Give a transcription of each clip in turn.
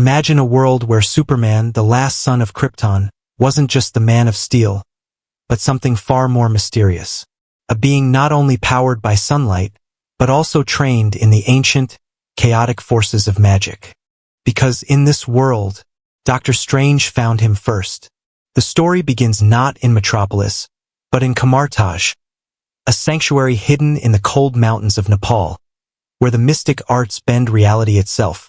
Imagine a world where Superman, the last son of Krypton, wasn't just the man of steel, but something far more mysterious. A being not only powered by sunlight, but also trained in the ancient, chaotic forces of magic. Because in this world, Dr. Strange found him first. The story begins not in Metropolis, but in Kamartaj, a sanctuary hidden in the cold mountains of Nepal, where the mystic arts bend reality itself.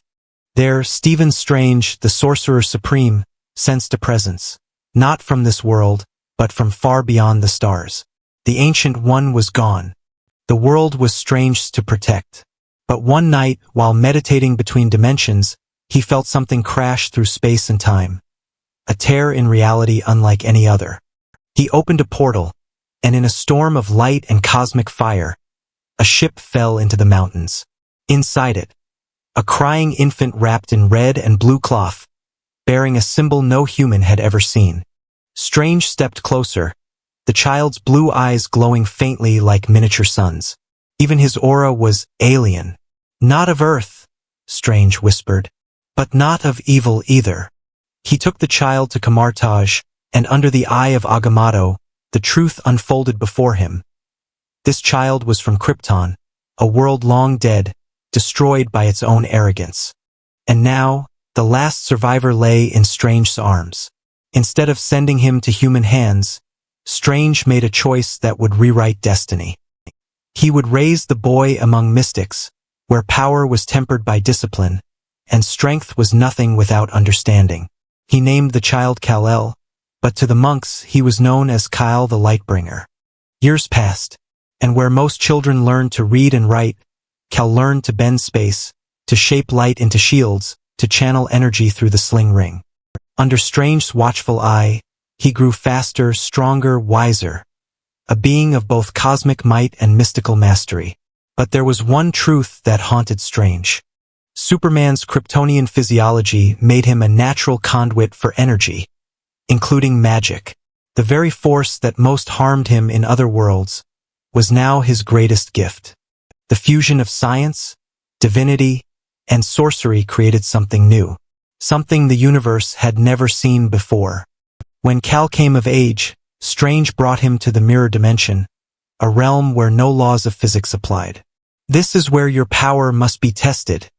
There, Stephen Strange, the Sorcerer Supreme, sensed a presence, not from this world, but from far beyond the stars. The Ancient One was gone. The world was strange to protect. But one night, while meditating between dimensions, he felt something crash through space and time. A tear in reality unlike any other. He opened a portal, and in a storm of light and cosmic fire, a ship fell into the mountains. Inside it, a crying infant wrapped in red and blue cloth, bearing a symbol no human had ever seen. Strange stepped closer, the child's blue eyes glowing faintly like miniature suns. Even his aura was alien. Not of Earth, Strange whispered, but not of evil either. He took the child to Kamartaj, and under the eye of Agamotto, the truth unfolded before him. This child was from Krypton, a world long dead, destroyed by its own arrogance. And now, the last survivor lay in Strange's arms. Instead of sending him to human hands, Strange made a choice that would rewrite destiny. He would raise the boy among mystics, where power was tempered by discipline, and strength was nothing without understanding. He named the child Kal-El, but to the monks he was known as Kal the Lightbringer. Years passed, and where most children learned to read and write, Kal learned to bend space, to shape light into shields, to channel energy through the sling ring. Under Strange's watchful eye, he grew faster, stronger, wiser, a being of both cosmic might and mystical mastery. But there was one truth that haunted Strange. Superman's Kryptonian physiology made him a natural conduit for energy, including magic. The very force that most harmed him in other worlds was now his greatest gift. The fusion of science, divinity, and sorcery created something new, something the universe had never seen before. When Kal came of age, Strange brought him to the mirror dimension, a realm where no laws of physics applied. "This is where your power must be tested,"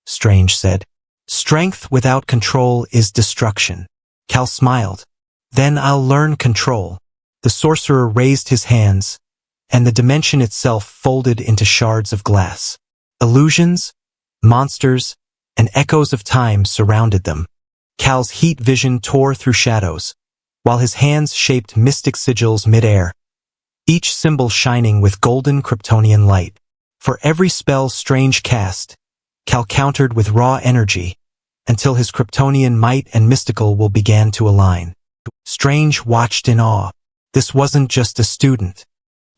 Strange said. "Strength without control is destruction." Kal smiled. "Then I'll learn control." The sorcerer raised his hands, and the dimension itself folded into shards of glass. Illusions, monsters, and echoes of time surrounded them. Kal's heat vision tore through shadows, while his hands shaped mystic sigils mid-air, each symbol shining with golden Kryptonian light. For every spell Strange cast, Kal countered with raw energy, until his Kryptonian might and mystical will began to align. Strange watched in awe. This wasn't just a student.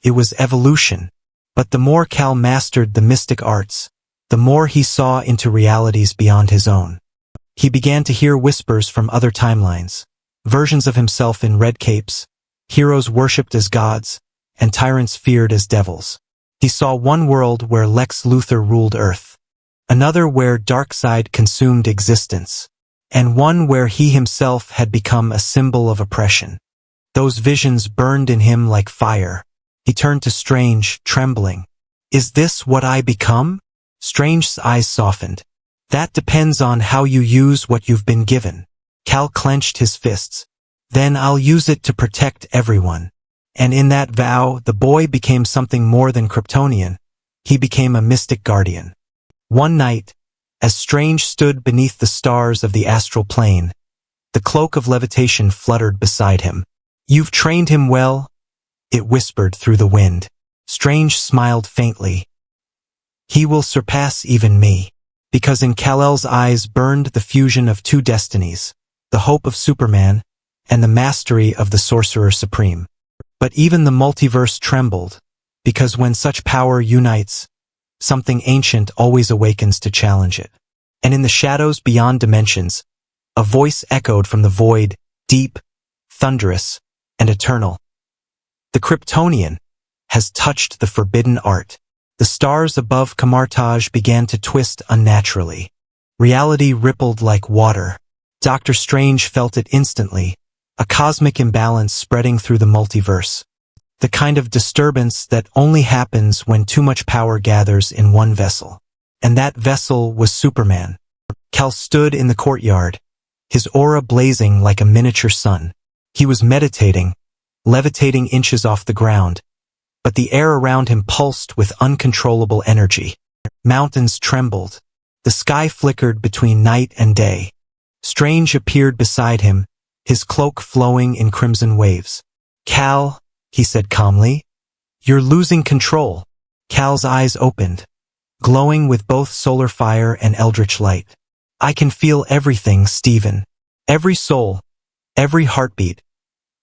It was evolution. But the more Kal mastered the mystic arts, the more he saw into realities beyond his own. He began to hear whispers from other timelines, versions of himself in red capes, heroes worshipped as gods, and tyrants feared as devils. He saw one world where Lex Luthor ruled Earth, another where Darkseid consumed existence, and one where he himself had become a symbol of oppression. Those visions burned in him like fire. He turned to Strange, trembling. "Is this what I become?" Strange's eyes softened. "That depends on how you use what you've been given." Kal clenched his fists. "Then I'll use it to protect everyone." And in that vow, the boy became something more than Kryptonian. He became a mystic guardian. One night, as Strange stood beneath the stars of the astral plane, the cloak of levitation fluttered beside him. "You've trained him well," it whispered through the wind. Strange smiled faintly. "He will surpass even me." Because in Kal-El's eyes burned the fusion of two destinies, the hope of Superman and the mastery of the Sorcerer Supreme. But even the multiverse trembled, because when such power unites, something ancient always awakens to challenge it. And in the shadows beyond dimensions, a voice echoed from the void, deep, thunderous, and eternal. "The Kryptonian has touched the forbidden art." The stars above Kamartaj began to twist unnaturally. Reality rippled like water. Doctor Strange felt it instantly, a cosmic imbalance spreading through the multiverse. The kind of disturbance that only happens when too much power gathers in one vessel. And that vessel was Superman. Kal stood in the courtyard, his aura blazing like a miniature sun. He was meditating, levitating inches off the ground, but the air around him pulsed with uncontrollable energy. Mountains trembled. The sky flickered between night and day. Strange appeared beside him, his cloak flowing in crimson waves. "Kal," he said calmly, "you're losing control." Kal's eyes opened, glowing with both solar fire and eldritch light. "I can feel everything, Stephen. Every soul, every heartbeat,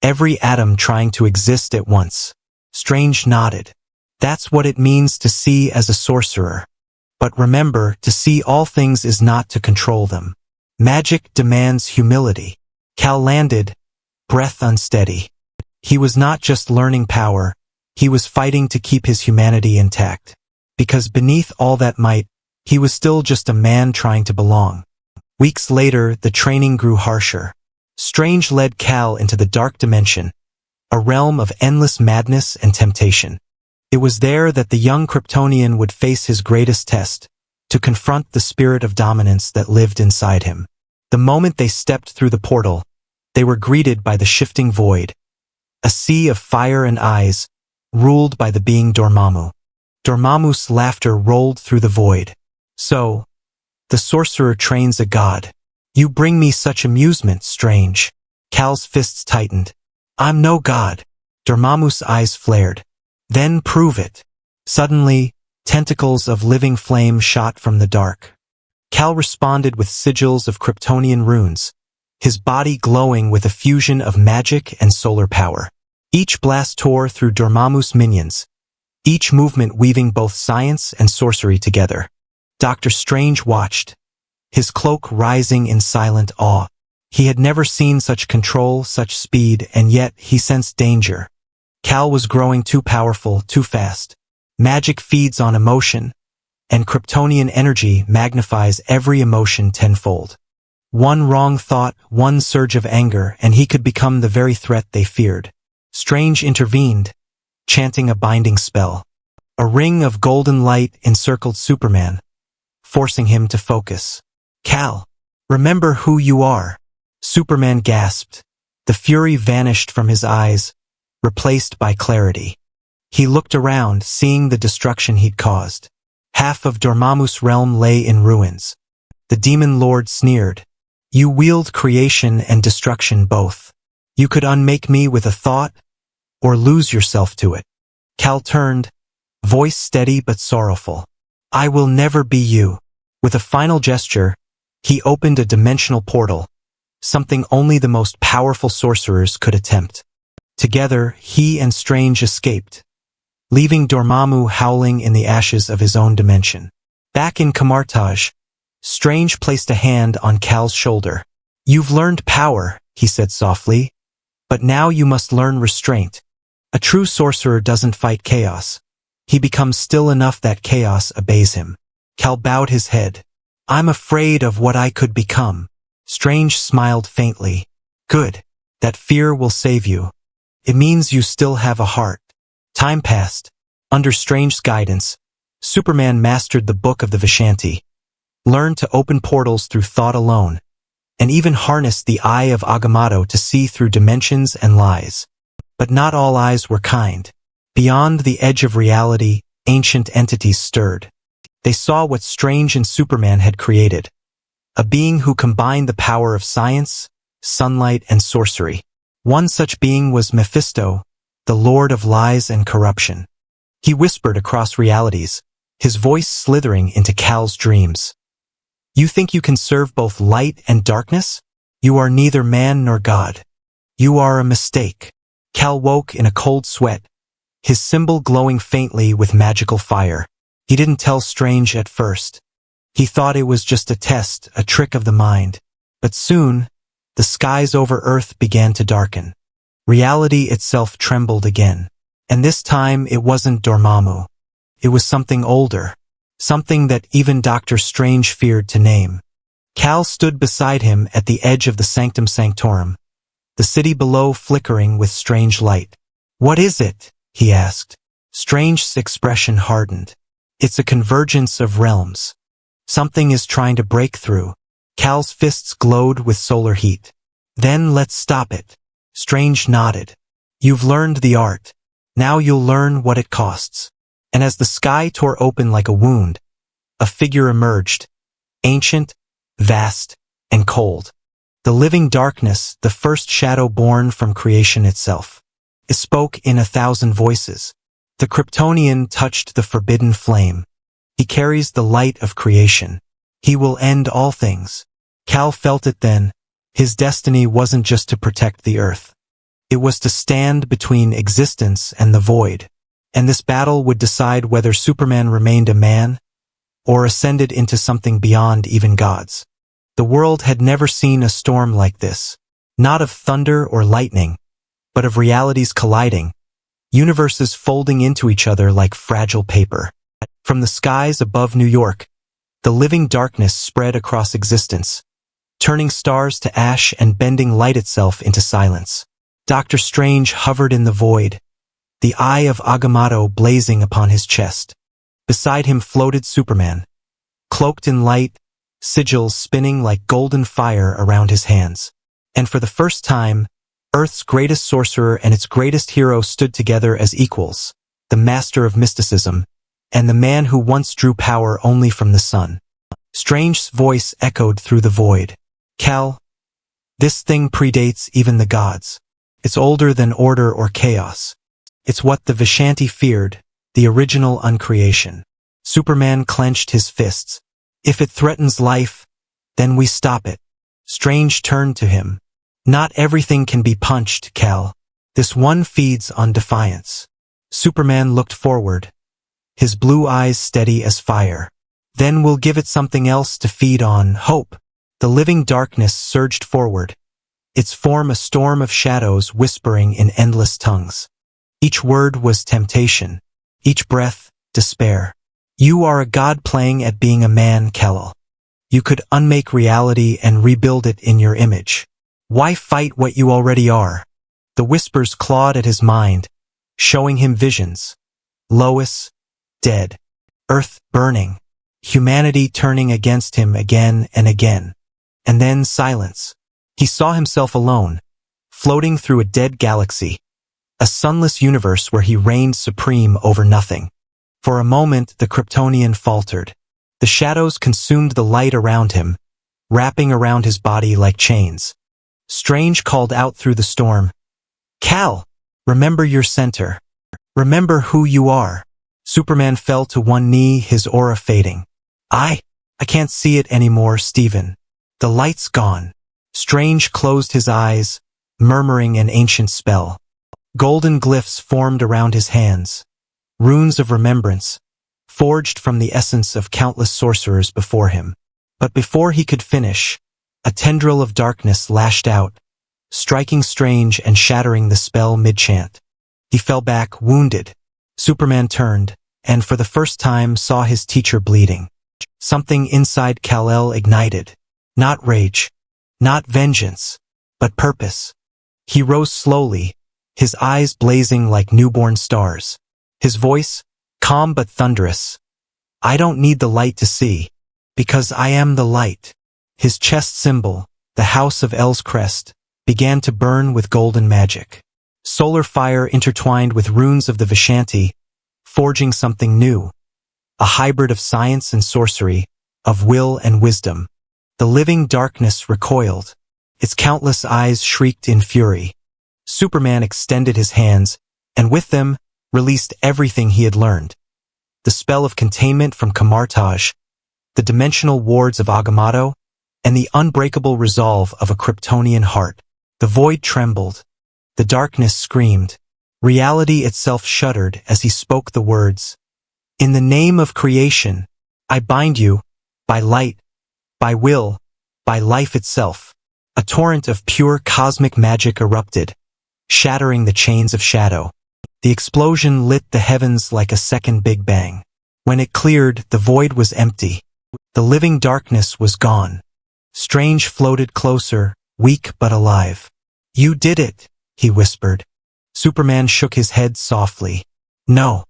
every atom trying to exist at once." Strange nodded. "That's what it means to see as a sorcerer. But remember, to see all things is not to control them. Magic demands humility." Kal landed, breath unsteady. He was not just learning power, he was fighting to keep his humanity intact. Because beneath all that might, he was still just a man trying to belong. Weeks later, the training grew harsher. Strange led Kal into the dark dimension, a realm of endless madness and temptation. It was there that the young Kryptonian would face his greatest test, to confront the spirit of dominance that lived inside him. The moment they stepped through the portal, they were greeted by the shifting void, a sea of fire and eyes, ruled by the being Dormammu. Dormammu's laughter rolled through the void. "So, the sorcerer trains a god. You bring me such amusement, Strange." Kal's fists tightened. "I'm no god." Dormammu's eyes flared. "Then prove it." Suddenly, tentacles of living flame shot from the dark. Kal responded with sigils of Kryptonian runes, his body glowing with a fusion of magic and solar power. Each blast tore through Dormammu's minions, each movement weaving both science and sorcery together. Doctor Strange watched, his cloak rising in silent awe. He had never seen such control, such speed, and yet he sensed danger. Kal was growing too powerful, too fast. Magic feeds on emotion, and Kryptonian energy magnifies every emotion tenfold. One wrong thought, one surge of anger, and he could become the very threat they feared. Strange intervened, chanting a binding spell. A ring of golden light encircled Superman, forcing him to focus. "Kal, remember who you are." Superman gasped. The fury vanished from his eyes, replaced by clarity. He looked around, seeing the destruction he'd caused. Half of Dormammu's realm lay in ruins. The demon lord sneered. "You wield creation and destruction both. You could unmake me with a thought, or lose yourself to it." Kal turned, voice steady but sorrowful. "I will never be you." With a final gesture, he opened a dimensional portal, something only the most powerful sorcerers could attempt. Together, he and Strange escaped, leaving Dormammu howling in the ashes of his own dimension. Back in Camartage, Strange placed a hand on Kal's shoulder. "You've learned power," he said softly, "but now you must learn restraint. A true sorcerer doesn't fight chaos. He becomes still enough that chaos obeys him." Kal bowed his head. "I'm afraid of what I could become." Strange smiled faintly. "Good. That fear will save you. It means you still have a heart." Time passed. Under Strange's guidance, Superman mastered the Book of the Vishanti, learned to open portals through thought alone, and even harnessed the Eye of Agamotto to see through dimensions and lies. But not all eyes were kind. Beyond the edge of reality, ancient entities stirred. They saw what Strange and Superman had created, a being who combined the power of science, sunlight, and sorcery. One such being was Mephisto, the Lord of Lies and Corruption. He whispered across realities, his voice slithering into Kal's dreams. "You think you can serve both light and darkness? You are neither man nor God. You are a mistake." Kal woke in a cold sweat, his symbol glowing faintly with magical fire. He didn't tell Strange at first. He thought it was just a test, a trick of the mind. But soon, the skies over Earth began to darken. Reality itself trembled again. And this time it wasn't Dormammu. It was something older. Something that even Doctor Strange feared to name. Kal stood beside him at the edge of the Sanctum Sanctorum, the city below flickering with strange light. "What is it?" he asked. Strange's expression hardened. "It's a convergence of realms. Something is trying to break through." Kal's fists glowed with solar heat. "Then let's stop it." Strange nodded. "You've learned the art. Now you'll learn what it costs." And as the sky tore open like a wound, a figure emerged, ancient, vast, and cold. The living darkness, the first shadow born from creation itself. It spoke in 1,000 voices. The Kryptonian touched the forbidden flame. "He carries the light of creation. He will end all things." Kal felt it then. His destiny wasn't just to protect the earth. It was to stand between existence and the void. And this battle would decide whether Superman remained a man or ascended into something beyond even gods. The world had never seen a storm like this. Not of thunder or lightning, but of realities colliding, universes folding into each other like fragile paper. From the skies above New York, the living darkness spread across existence, turning stars to ash and bending light itself into silence. Dr. Strange hovered in the void, the eye of Agamotto blazing upon his chest. Beside him floated Superman, cloaked in light, sigils spinning like golden fire around his hands. And for the first time, Earth's greatest sorcerer and its greatest hero stood together as equals, the master of mysticism, and the man who once drew power only from the sun. Strange's voice echoed through the void. "Kal, this thing predates even the gods. It's older than order or chaos. It's what the Vishanti feared, the original uncreation." Superman clenched his fists. "If it threatens life, then we stop it." Strange turned to him. "Not everything can be punched, Kal. This one feeds on defiance." Superman looked forward, his blue eyes steady as fire. "Then we'll give it something else to feed on, hope." The living darkness surged forward, its form a storm of shadows whispering in endless tongues. Each word was temptation, each breath, despair. "You are a god playing at being a man, Kal-El. You could unmake reality and rebuild it in your image. Why fight what you already are?" The whispers clawed at his mind, showing him visions. Lois, dead. Earth burning. Humanity turning against him again and again. And then silence. He saw himself alone, floating through a dead galaxy, a sunless universe where he reigned supreme over nothing. For a moment, the Kryptonian faltered. The shadows consumed the light around him, wrapping around his body like chains. Strange called out through the storm, "Kal, remember your center. Remember who you are." Superman fell to one knee, his aura fading. I can't see it anymore, Stephen. The light's gone." Strange closed his eyes, murmuring an ancient spell. Golden glyphs formed around his hands, runes of remembrance, forged from the essence of countless sorcerers before him. But before he could finish, a tendril of darkness lashed out, striking Strange and shattering the spell mid-chant. He fell back, wounded. Superman turned, and for the first time saw his teacher bleeding. Something inside Kal-El ignited. Not rage, not vengeance, but purpose. He rose slowly, his eyes blazing like newborn stars. His voice, calm but thunderous. "I don't need the light to see, because I am the light." His chest symbol, the House of El's crest, began to burn with golden magic. Solar fire intertwined with runes of the Vishanti, forging something new. A hybrid of science and sorcery, of will and wisdom. The living darkness recoiled. Its countless eyes shrieked in fury. Superman extended his hands, and with them, released everything he had learned. The spell of containment from Kamartaj, the dimensional wards of Agamotto, and the unbreakable resolve of a Kryptonian heart. The void trembled. The darkness screamed. Reality itself shuddered as he spoke the words. "In the name of creation, I bind you, by light, by will, by life itself." A torrent of pure cosmic magic erupted, shattering the chains of shadow. The explosion lit the heavens like a second Big Bang. When it cleared, the void was empty. The living darkness was gone. Strange floated closer, weak but alive. You did it, he whispered. Superman shook his head softly. No.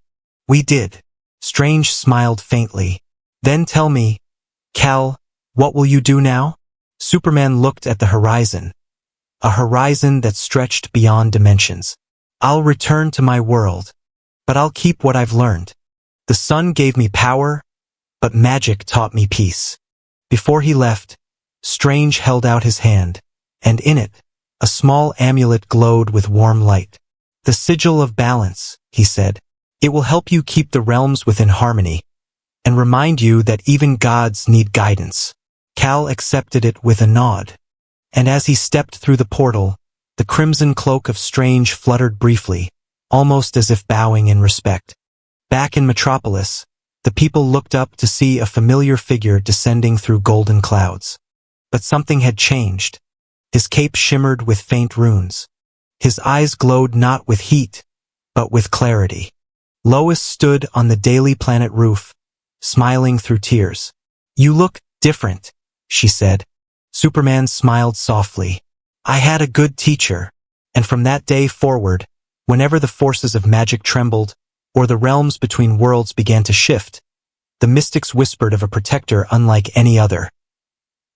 We did. Strange smiled faintly. Then tell me, Kal, what will you do now? Superman looked at the horizon. A horizon that stretched beyond dimensions. I'll return to my world. But I'll keep what I've learned. The sun gave me power, but magic taught me peace. Before he left, Strange held out his hand, and in it, a small amulet glowed with warm light. The sigil of balance, he said. It will help you keep the realms within harmony, and remind you that even gods need guidance. Kal accepted it with a nod. And as he stepped through the portal, the crimson cloak of Strange fluttered briefly, almost as if bowing in respect. Back in Metropolis, the people looked up to see a familiar figure descending through golden clouds. But something had changed. His cape shimmered with faint runes. His eyes glowed not with heat, but with clarity. Lois stood on the Daily Planet roof, smiling through tears. You look different, she said. Superman smiled softly. I had a good teacher, and from that day forward, whenever the forces of magic trembled, or the realms between worlds began to shift, the mystics whispered of a protector unlike any other.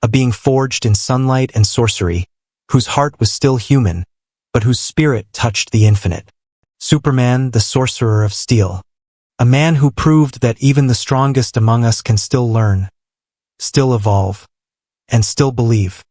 A being forged in sunlight and sorcery, whose heart was still human, but whose spirit touched the infinite. Superman, the Sorcerer of Steel. A man who proved that even the strongest among us can still learn, still evolve, and still believe.